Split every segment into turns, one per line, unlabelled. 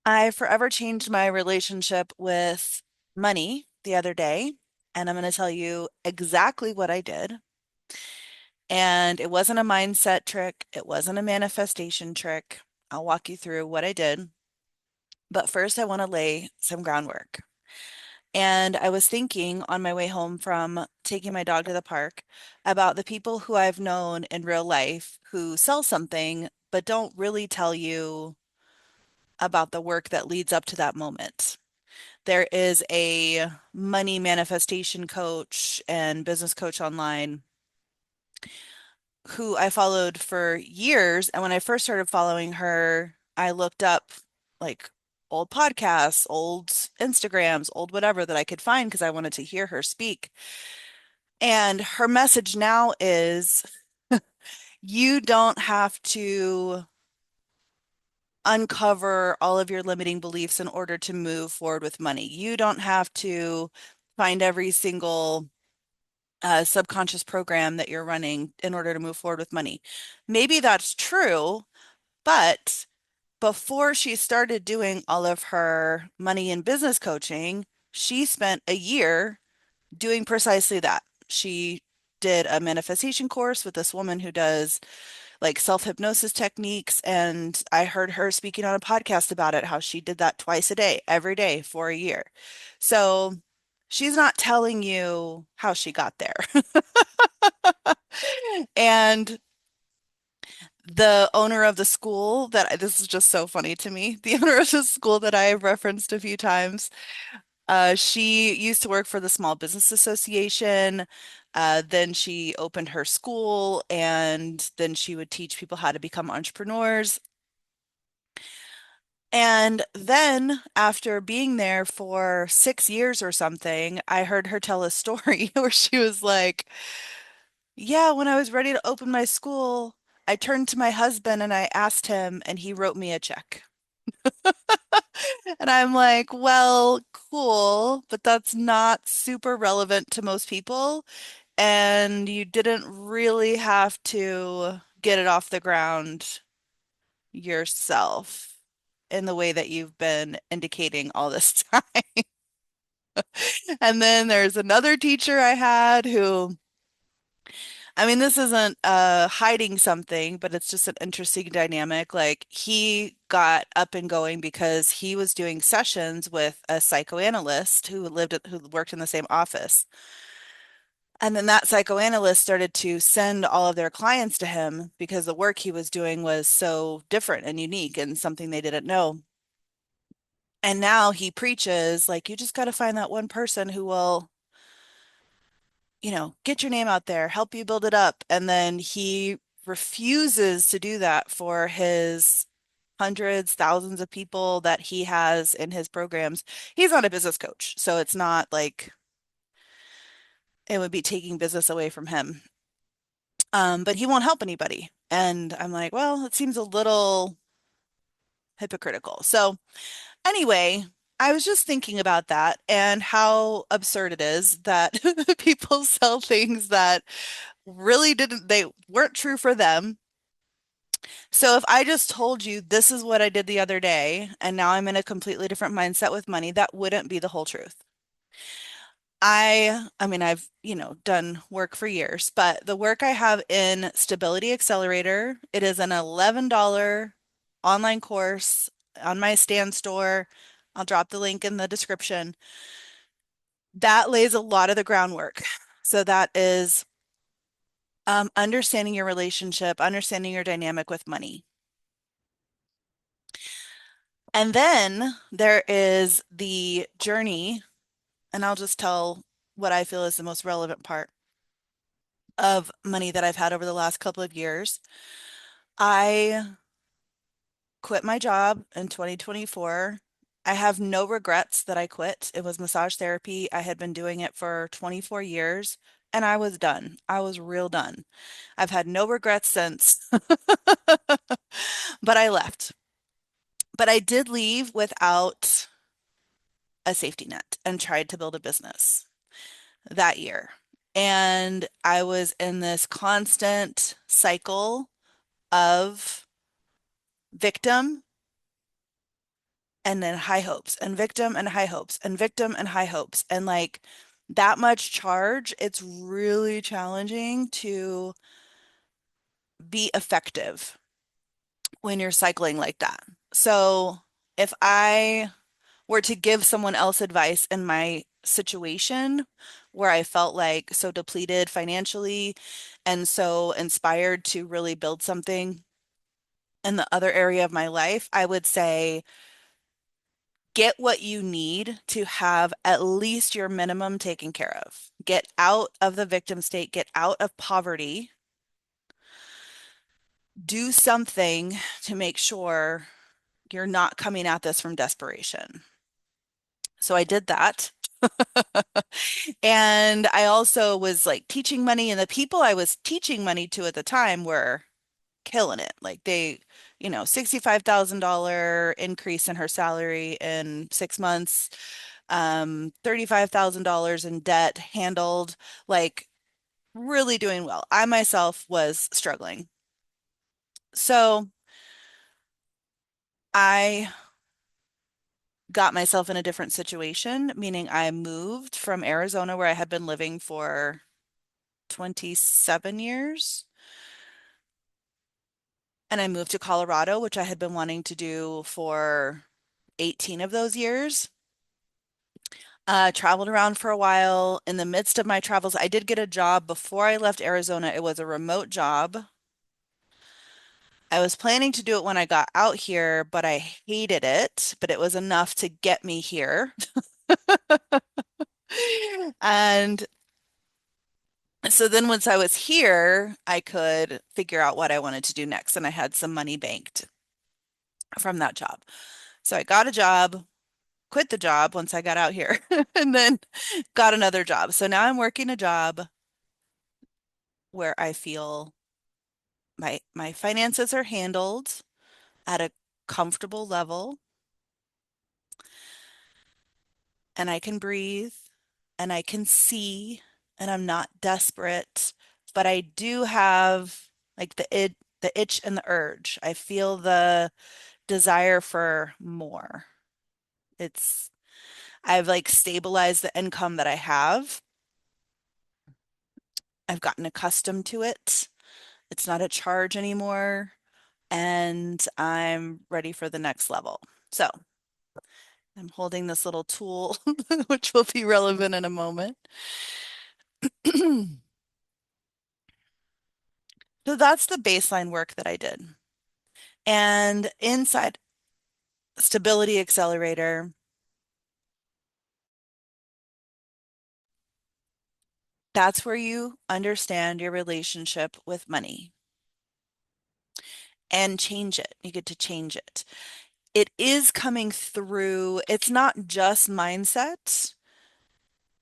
I forever changed my relationship with money the other day, and I'm going to tell you exactly what I did. And it wasn't a mindset trick, it wasn't a manifestation trick. I'll walk you through what I did. But first, I want to lay some groundwork. And I was thinking on my way home from taking my dog to the park about the people who I've known in real life who sell something but don't really tell you about the work that leads up to that moment. There is a money manifestation coach and business coach online who I followed for years. And when I first started following her, I looked up like old podcasts, old Instagrams, old whatever that I could find because I wanted to hear her speak. And her message now is you don't have to uncover all of your limiting beliefs in order to move forward with money. You don't have to find every single subconscious program that you're running in order to move forward with money. Maybe that's true, but before she started doing all of her money and business coaching, she spent a year doing precisely that. She did a manifestation course with this woman who does like self-hypnosis techniques, and I heard her speaking on a podcast about it, how she did that twice a day, every day for a year. So she's not telling you how she got there. And the owner of the school that this is just so funny to me. The owner of the school that I have referenced a few times, she used to work for the Small Business Association. Then she opened her school and then she would teach people how to become entrepreneurs. And then after being there for 6 years or something, I heard her tell a story where she was like, yeah, when I was ready to open my school, I turned to my husband and I asked him, and he wrote me a check. And I'm like, well, cool, but that's not super relevant to most people. And you didn't really have to get it off the ground yourself in the way that you've been indicating all this time. And then there's another teacher I had who, I mean, this isn't hiding something, but it's just an interesting dynamic. Like he got up and going because he was doing sessions with a psychoanalyst who worked in the same office. And then that psychoanalyst started to send all of their clients to him because the work he was doing was so different and unique and something they didn't know. And now he preaches like you just got to find that one person who will, get your name out there, help you build it up. And then he refuses to do that for his hundreds, thousands of people that he has in his programs. He's not a business coach, so it's not like it would be taking business away from him. But he won't help anybody. And I'm like, well, it seems a little hypocritical. So anyway, I was just thinking about that and how absurd it is that people sell things that they weren't true for them. So if I just told you this is what I did the other day and now I'm in a completely different mindset with money, that wouldn't be the whole truth. I mean, I've, done work for years, but the work I have in Stability Accelerator, it is an $11 online course on my Stan store. I'll drop the link in the description. That lays a lot of the groundwork. So that is understanding your relationship, understanding your dynamic with money. And then there is the journey, and I'll just tell what I feel is the most relevant part of money that I've had over the last couple of years. I quit my job in 2024. I have no regrets that I quit. It was massage therapy. I had been doing it for 24 years and I was done. I was real done. I've had no regrets since, but I left. But I did leave without a safety net and tried to build a business that year. And I was in this constant cycle of victim and then high hopes and victim and high hopes and victim and high hopes. And like that much charge, it's really challenging to be effective when you're cycling like that. So if I were to give someone else advice in my situation where I felt like so depleted financially and so inspired to really build something in the other area of my life, I would say get what you need to have at least your minimum taken care of. Get out of the victim state, get out of poverty, do something to make sure you're not coming at this from desperation. So I did that. And I also was like teaching money, and the people I was teaching money to at the time were killing it. Like $65,000 increase in her salary in 6 months, $35,000 in debt handled, like really doing well. I myself was struggling. So I got myself in a different situation, meaning I moved from Arizona, where I had been living for 27 years, and I moved to Colorado, which I had been wanting to do for 18 of those years. Traveled around for a while. In the midst of my travels, I did get a job before I left Arizona. It was a remote job. I was planning to do it when I got out here, but I hated it, but it was enough to get me here. And so then once I was here, I could figure out what I wanted to do next, and I had some money banked from that job. So I got a job, quit the job once I got out here, and then got another job. So now I'm working a job where I feel my finances are handled at a comfortable level, and I can breathe and I can see, and I'm not desperate, but I do have like the itch and the urge. I feel the desire for more. It's I've like stabilized the income that I have. I've gotten accustomed to it. It's not a charge anymore, and I'm ready for the next level. So I'm holding this little tool, which will be relevant in a moment. So that's the baseline work that I did. And inside Stability Accelerator, that's where you understand your relationship with money and change it. You get to change it. It is coming through, it's not just mindset.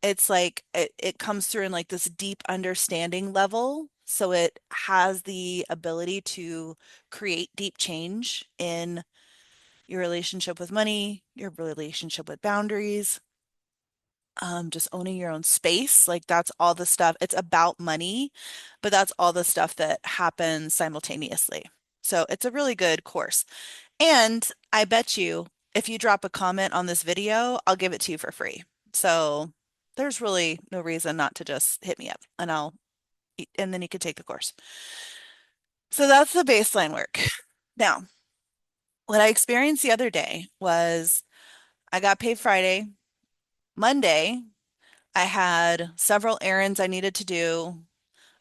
It's like it comes through in like this deep understanding level. So it has the ability to create deep change in your relationship with money, your relationship with boundaries, just owning your own space. Like that's all the stuff. It's about money, but that's all the stuff that happens simultaneously. So it's a really good course. And I bet you if you drop a comment on this video, I'll give it to you for free. So there's really no reason not to just hit me up, and then you could take the course. So that's the baseline work. Now, what I experienced the other day was I got paid Friday. Monday, I had several errands I needed to do.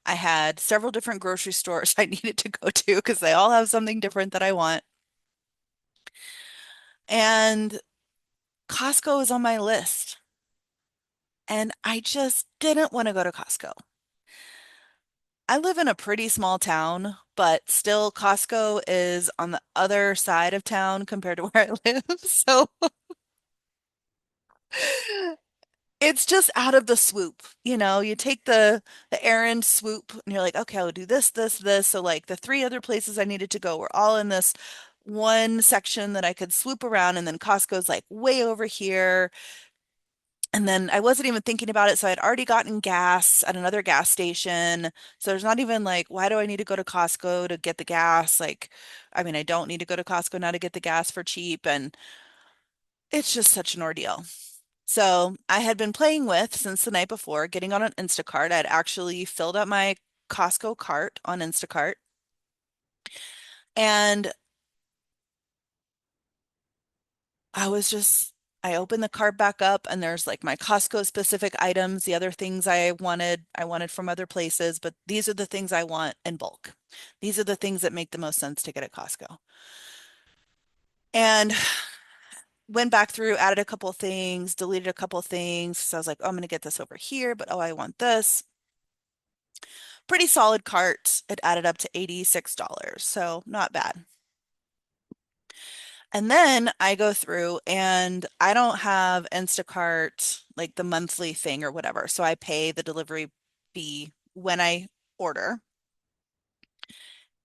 I had several different grocery stores I needed to go to because they all have something different that I want. And Costco is on my list. And I just didn't want to go to Costco. I live in a pretty small town, but still Costco is on the other side of town compared to where I live. So it's just out of the swoop. You take the errand swoop and you're like, okay, I'll do this, this, this. So like the three other places I needed to go were all in this one section that I could swoop around, and then Costco's like way over here. And then I wasn't even thinking about it. So I'd already gotten gas at another gas station. So there's not even like, why do I need to go to Costco to get the gas? Like, I mean, I don't need to go to Costco now to get the gas for cheap. And It's just such an ordeal. So I had been playing with since the night before, getting on an Instacart. I'd actually filled up my Costco cart on Instacart. And I opened the cart back up and there's like my Costco specific items, the other things I wanted from other places, but these are the things I want in bulk. These are the things that make the most sense to get at Costco. And went back through, added a couple things, deleted a couple things. So I was like, oh, I'm going to get this over here, but oh, I want this. Pretty solid cart. It added up to $86, so not bad. And then I go through and I don't have Instacart, like the monthly thing or whatever. So I pay the delivery fee when I order.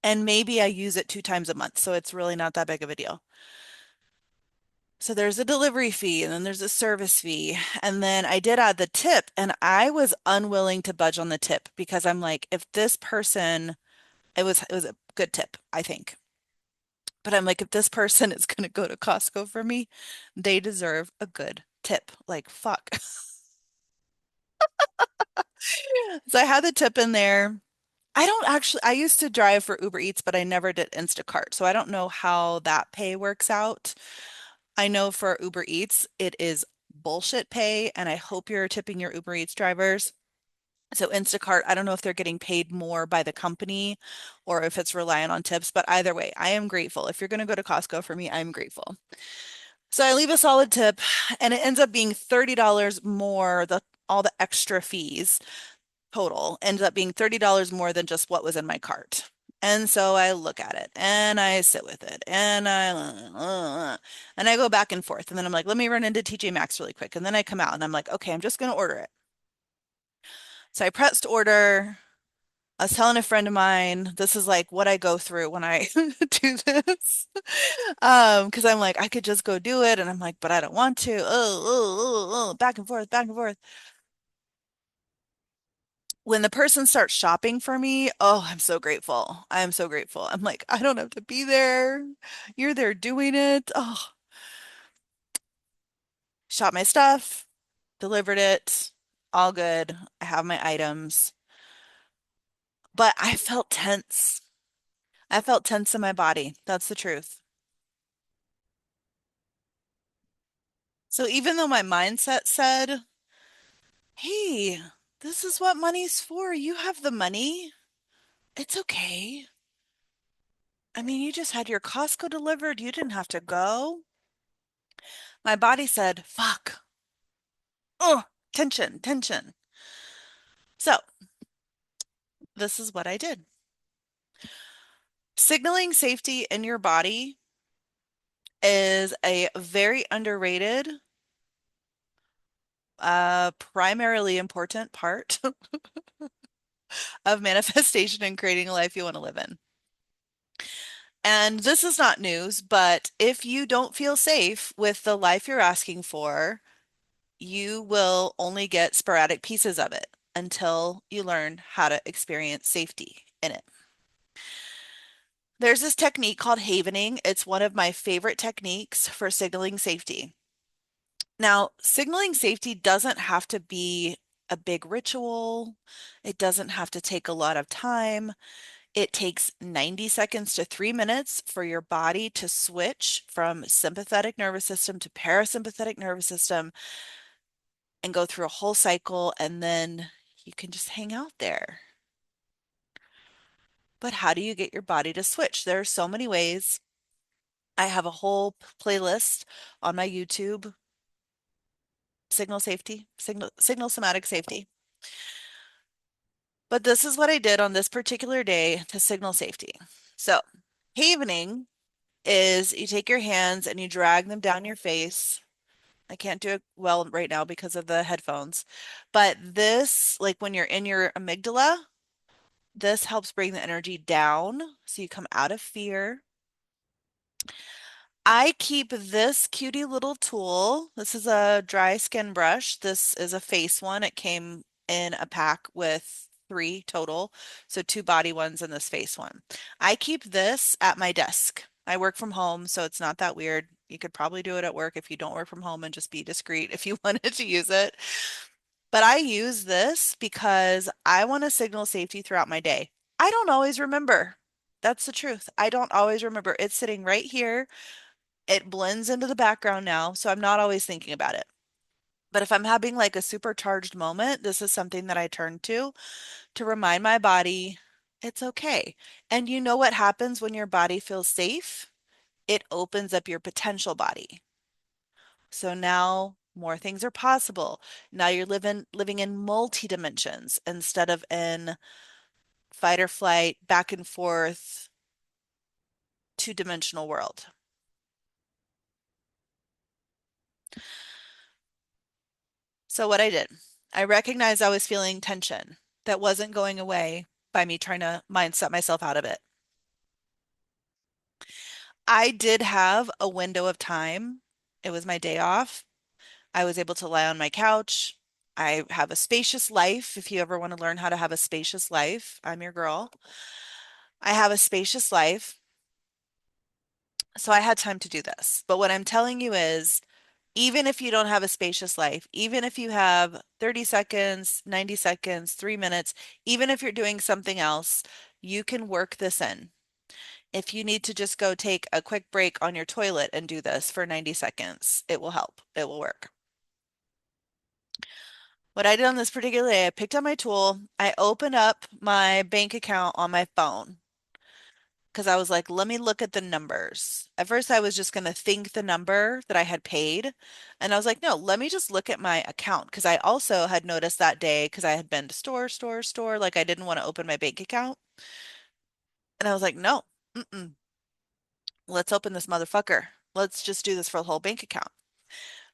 And maybe I use it 2 times a month. So it's really not that big of a deal. So there's a delivery fee and then there's a service fee. And then I did add the tip and I was unwilling to budge on the tip because I'm like, if this person, it was a good tip, I think. But I'm like, if this person is going to go to Costco for me, they deserve a good tip. Like, fuck. So I had the tip in there. I used to drive for Uber Eats, but I never did Instacart. So I don't know how that pay works out. I know for Uber Eats, it is bullshit pay, and I hope you're tipping your Uber Eats drivers. So Instacart, I don't know if they're getting paid more by the company or if it's reliant on tips, but either way, I am grateful. If you're going to go to Costco for me, I'm grateful. So I leave a solid tip and it ends up being $30 more, the all the extra fees total ends up being $30 more than just what was in my cart. And so I look at it and I sit with it and I go back and forth. And then I'm like, let me run into TJ Maxx really quick. And then I come out and I'm like, okay, I'm just going to order it. So I pressed order. I was telling a friend of mine, this is like what I go through when I do this. Because I'm like, I could just go do it. And I'm like, but I don't want to. Back and forth, back and forth. When the person starts shopping for me, oh, I'm so grateful. I'm so grateful. I'm like, I don't have to be there. You're there doing it. Oh, shop my stuff, delivered it, all good. I have my items. But I felt tense. I felt tense in my body. That's the truth. So even though my mindset said, hey, this is what money's for, you have the money, it's okay. I mean, you just had your Costco delivered, you didn't have to go. My body said, fuck, oh, tension, tension. So this is what I did. Signaling safety in your body is a very underrated, primarily important part of manifestation and creating a life you want to live in. And this is not news, but if you don't feel safe with the life you're asking for, you will only get sporadic pieces of it until you learn how to experience safety in it. There's this technique called havening. It's one of my favorite techniques for signaling safety. Now, signaling safety doesn't have to be a big ritual. It doesn't have to take a lot of time. It takes 90 seconds to 3 minutes for your body to switch from sympathetic nervous system to parasympathetic nervous system and go through a whole cycle, and then you can just hang out there. But how do you get your body to switch? There are so many ways. I have a whole playlist on my YouTube, signal somatic safety. But this is what I did on this particular day to signal safety. So, havening is you take your hands and you drag them down your face. I can't do it well right now because of the headphones. But this, like when you're in your amygdala, this helps bring the energy down so you come out of fear. I keep this cutie little tool. This is a dry skin brush. This is a face one. It came in a pack with 3 total, so 2 body ones and this face one. I keep this at my desk. I work from home, so it's not that weird. You could probably do it at work if you don't work from home and just be discreet if you wanted to use it. But I use this because I want to signal safety throughout my day. I don't always remember. That's the truth. I don't always remember. It's sitting right here. It blends into the background now, so I'm not always thinking about it. But if I'm having like a supercharged moment, this is something that I turn to remind my body it's okay. And you know what happens when your body feels safe? It opens up your potential body. So now more things are possible. Now you're living in multi dimensions instead of in fight or flight, back and forth, two-dimensional world. So what I did, I recognized I was feeling tension that wasn't going away by me trying to mindset myself out of it. I did have a window of time. It was my day off. I was able to lie on my couch. I have a spacious life. If you ever want to learn how to have a spacious life, I'm your girl. I have a spacious life. So I had time to do this. But what I'm telling you is, even if you don't have a spacious life, even if you have 30 seconds, 90 seconds, 3 minutes, even if you're doing something else, you can work this in. If you need to just go take a quick break on your toilet and do this for 90 seconds, it will help. It will work. What I did on this particular day, I picked up my tool, I opened up my bank account on my phone because I was like, let me look at the numbers. At first, I was just going to think the number that I had paid. And I was like, no, let me just look at my account because I also had noticed that day because I had been to store, like I didn't want to open my bank account. And I was like, no, mm-mm, let's open this motherfucker. Let's just do this for the whole bank account.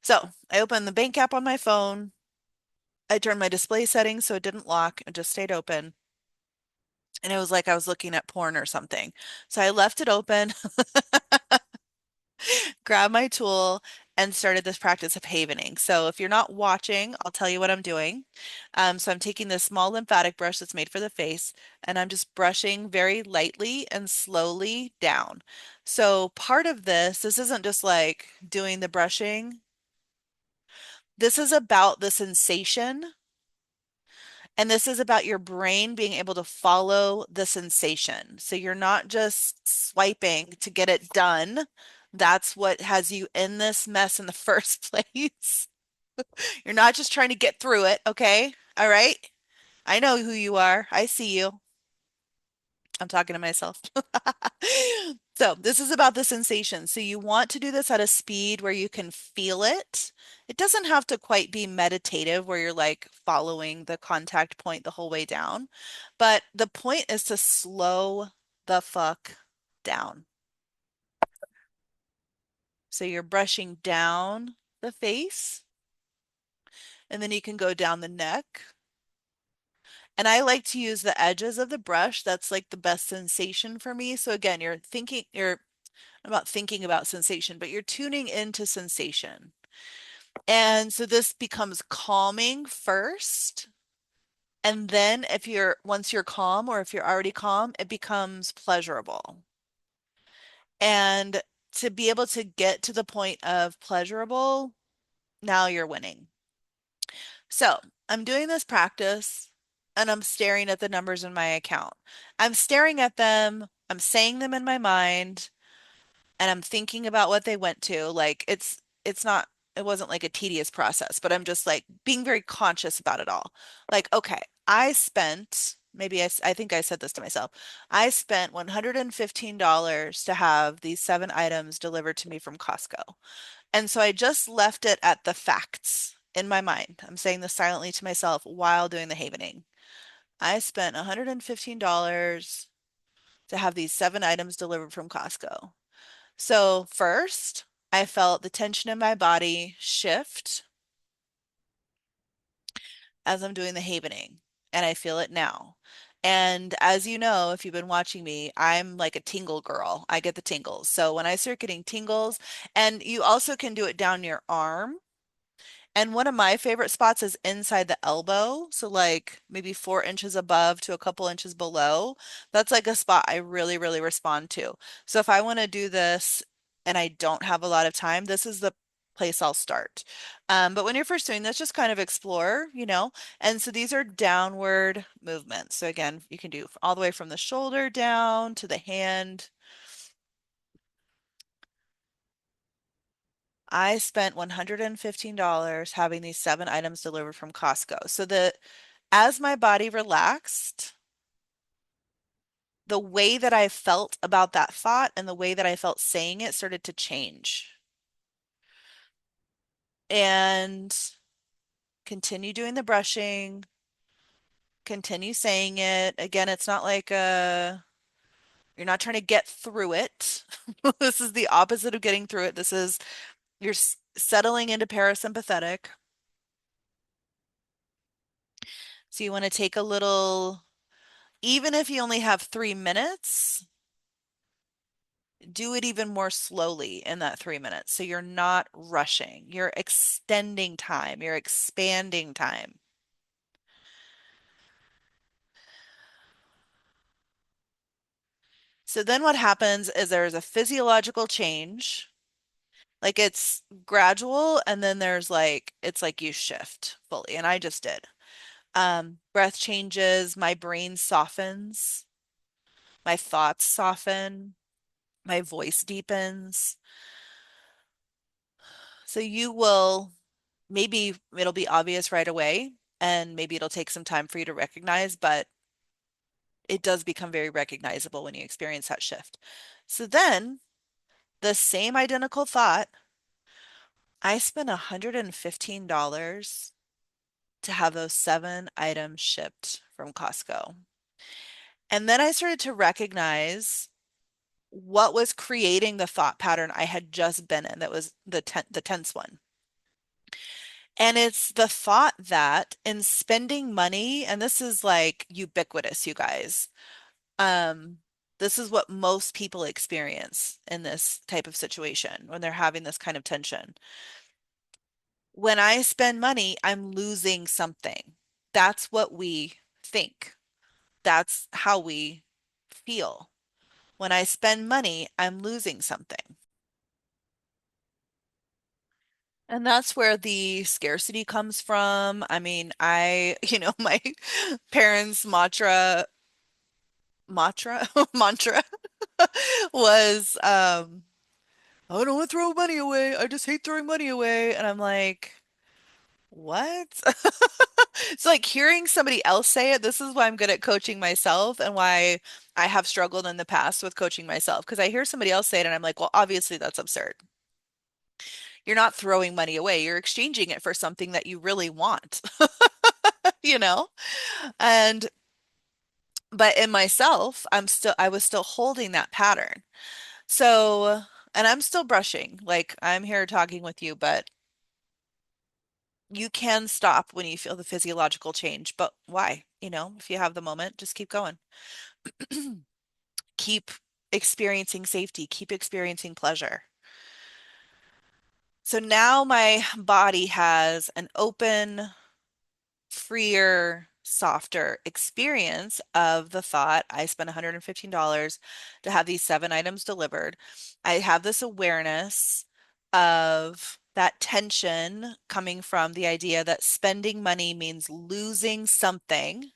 So I opened the bank app on my phone. I turned my display settings so it didn't lock. It just stayed open. And it was like I was looking at porn or something. So I left it open, grabbed my tool, and started this practice of havening. So if you're not watching, I'll tell you what I'm doing. So I'm taking this small lymphatic brush that's made for the face, and I'm just brushing very lightly and slowly down. So part of this isn't just like doing the brushing. This is about the sensation. And this is about your brain being able to follow the sensation. So you're not just swiping to get it done. That's what has you in this mess in the first place. You're not just trying to get through it, okay? All right? I know who you are. I see you. I'm talking to myself. So this is about the sensation. So you want to do this at a speed where you can feel it. It doesn't have to quite be meditative where you're like following the contact point the whole way down. But the point is to slow the fuck down. So you're brushing down the face, and then you can go down the neck. And I like to use the edges of the brush. That's like the best sensation for me. So again, you're about thinking about sensation, but you're tuning into sensation. And so this becomes calming first. And then once you're calm or if you're already calm, it becomes pleasurable. And to be able to get to the point of pleasurable, now you're winning. So I'm doing this practice and I'm staring at the numbers in my account. I'm staring at them, I'm saying them in my mind, and I'm thinking about what they went to. Like it's not it wasn't like a tedious process, but I'm just like being very conscious about it all. Like, okay, I spent maybe I think I said this to myself. I spent $115 to have these 7 items delivered to me from Costco. And so I just left it at the facts in my mind. I'm saying this silently to myself while doing the havening. I spent $115 to have these 7 items delivered from Costco. So first, I felt the tension in my body shift as I'm doing the havening, and I feel it now. And as you know, if you've been watching me, I'm like a tingle girl. I get the tingles. So when I start getting tingles, and you also can do it down your arm. And one of my favorite spots is inside the elbow. So like maybe 4 inches above to a couple inches below. That's like a spot I really, really respond to. So if I want to do this and I don't have a lot of time, this is the place I'll start. But when you're first doing this, just kind of explore, you know. And so these are downward movements. So again, you can do all the way from the shoulder down to the hand. I spent $115 having these 7 items delivered from Costco. So that as my body relaxed, the way that I felt about that thought and the way that I felt saying it started to change. And continue doing the brushing, continue saying it. Again, it's not like you're not trying to get through it. This is the opposite of getting through it. This is you're settling into parasympathetic. So you want to take a little, even if you only have 3 minutes, do it even more slowly in that 3 minutes. So you're not rushing, you're extending time, you're expanding time. So then what happens is there's a physiological change. Like it's gradual, and then there's like, it's like you shift fully. And I just did. Breath changes, my brain softens, my thoughts soften, my voice deepens. So you will, maybe it'll be obvious right away, and maybe it'll take some time for you to recognize, but it does become very recognizable when you experience that shift. So then the same identical thought, I spent $115 to have those 7 items shipped from Costco. And then I started to recognize what was creating the thought pattern I had just been in, that was the tense one. And it's the thought that in spending money, and this is like ubiquitous, you guys. Um, this is what most people experience in this type of situation when they're having this kind of tension. When I spend money, I'm losing something. That's what we think. That's how we feel. When I spend money, I'm losing something. And that's where the scarcity comes from. I mean, my parents' mantra was, I don't want to throw money away. I just hate throwing money away. And I'm like, what? It's like hearing somebody else say it. This is why I'm good at coaching myself and why I have struggled in the past with coaching myself. Because I hear somebody else say it and I'm like, well, obviously that's absurd. You're not throwing money away. You're exchanging it for something that you really want, you know? And but in myself, I was still holding that pattern. So, and I'm still brushing. Like I'm here talking with you, but you can stop when you feel the physiological change. But why? You know, if you have the moment, just keep going. Keep experiencing safety, keep experiencing pleasure. So now my body has an open, freer, softer experience of the thought. I spent $115 to have these 7 items delivered. I have this awareness of that tension coming from the idea that spending money means losing something.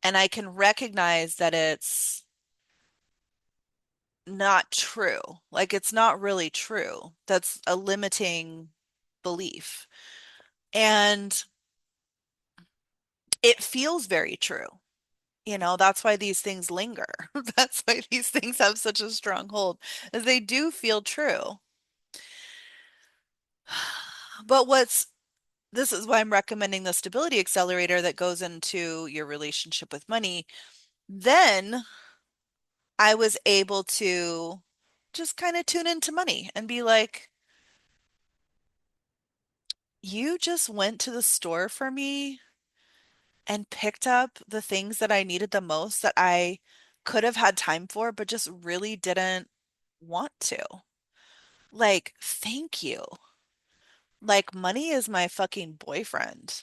And I can recognize that it's not true. Like it's not really true. That's a limiting belief. And it feels very true. You know, that's why these things linger. That's why these things have such a strong hold, as they do feel true. But this is why I'm recommending the stability accelerator that goes into your relationship with money. Then I was able to just kind of tune into money and be like, you just went to the store for me and picked up the things that I needed the most that I could have had time for, but just really didn't want to. Like, thank you. Like, money is my fucking boyfriend.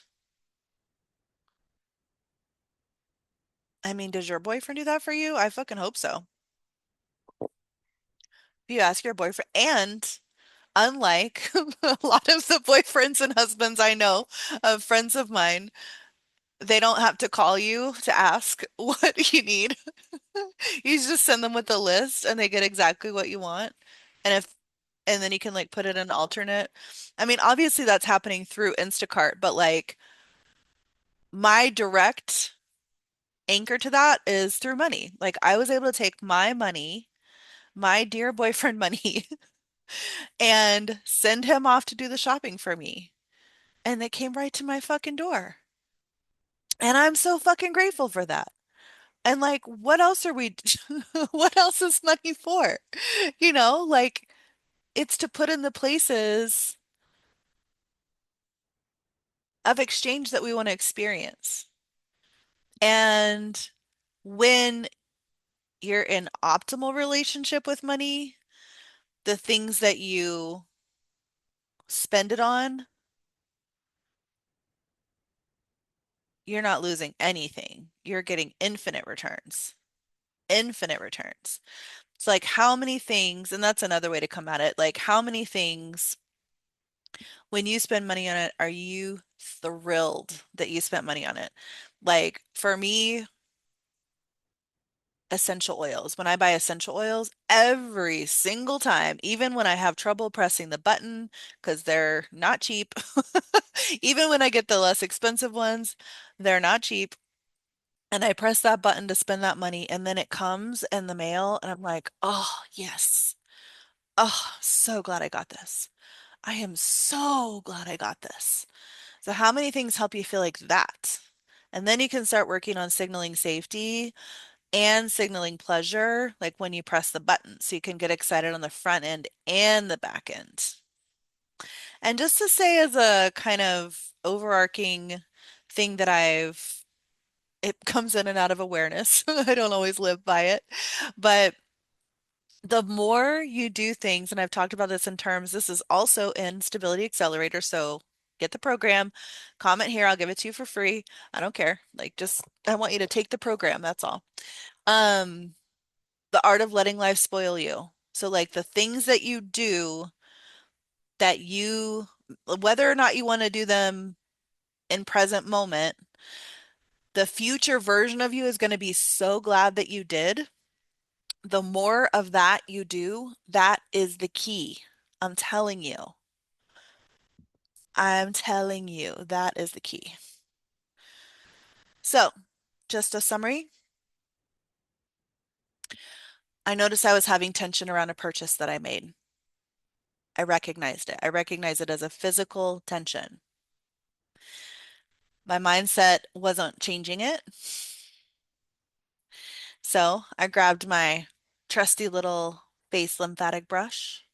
I mean, does your boyfriend do that for you? I fucking hope so. If you ask your boyfriend, and unlike a lot of the boyfriends and husbands I know of friends of mine, they don't have to call you to ask what you need. You just send them with a list and they get exactly what you want. And if and then you can like put it in alternate. I mean, obviously that's happening through Instacart, but like my direct anchor to that is through money. Like I was able to take my money, my dear boyfriend money, and send him off to do the shopping for me. And it came right to my fucking door. And I'm so fucking grateful for that. And like, what else are we, what else is money for? Like it's to put in the places of exchange that we want to experience. And when you're in optimal relationship with money, the things that you spend it on, you're not losing anything. You're getting infinite returns. Infinite returns. It's like how many things, and that's another way to come at it, like how many things when you spend money on it, are you thrilled that you spent money on it? Like for me, essential oils. When I buy essential oils, every single time, even when I have trouble pressing the button because they're not cheap, even when I get the less expensive ones, they're not cheap. And I press that button to spend that money, and then it comes in the mail, and I'm like, oh, yes. Oh, so glad I got this. I am so glad I got this. So, how many things help you feel like that? And then you can start working on signaling safety and signaling pleasure, like when you press the button, so you can get excited on the front end and the back end. And just to say, as a kind of overarching thing that it comes in and out of awareness. I don't always live by it, but the more you do things, and I've talked about this in terms, this is also in Stability Accelerator. So get the program, comment here, I'll give it to you for free. I don't care. Like, just, I want you to take the program. That's all. Um, the art of letting life spoil you. So, like, the things that you do that whether or not you want to do them in present moment, the future version of you is going to be so glad that you did. The more of that you do, that is the key. I'm telling you. I'm telling you, that is the key. So, just a summary. I noticed I was having tension around a purchase that I made. I recognized it. I recognized it as a physical tension. My mindset wasn't changing it. So I grabbed my trusty little face lymphatic brush.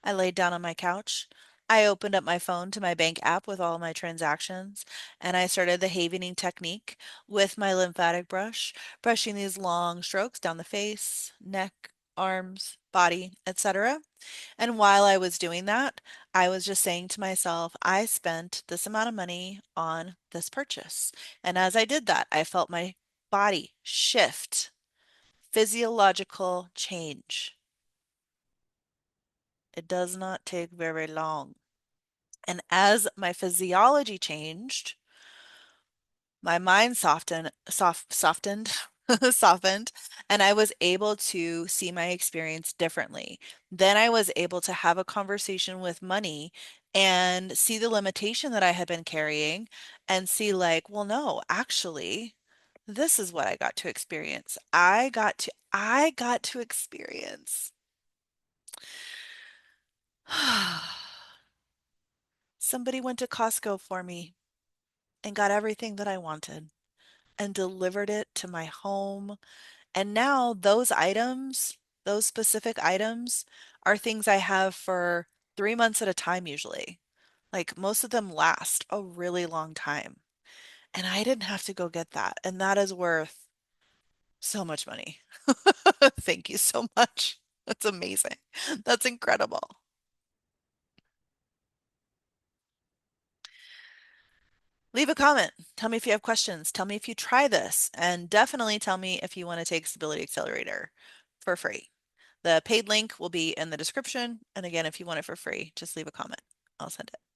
I laid down on my couch. I opened up my phone to my bank app with all my transactions, and I started the havening technique with my lymphatic brush, brushing these long strokes down the face, neck, arms, body, etc. And while I was doing that, I was just saying to myself, I spent this amount of money on this purchase. And as I did that, I felt my body shift, physiological change. It does not take very long. And as my physiology changed, my mind softened, softened, and I was able to see my experience differently. Then I was able to have a conversation with money and see the limitation that I had been carrying and see like, well, no, actually, this is what I got to experience. I got to experience. Somebody went to Costco for me and got everything that I wanted and delivered it to my home. And now those items, those specific items, are things I have for 3 months at a time usually. Like most of them last a really long time. And I didn't have to go get that. And that is worth so much money. Thank you so much. That's amazing. That's incredible. Leave a comment. Tell me if you have questions. Tell me if you try this. And definitely tell me if you want to take Stability Accelerator for free. The paid link will be in the description. And again, if you want it for free, just leave a comment. I'll send it.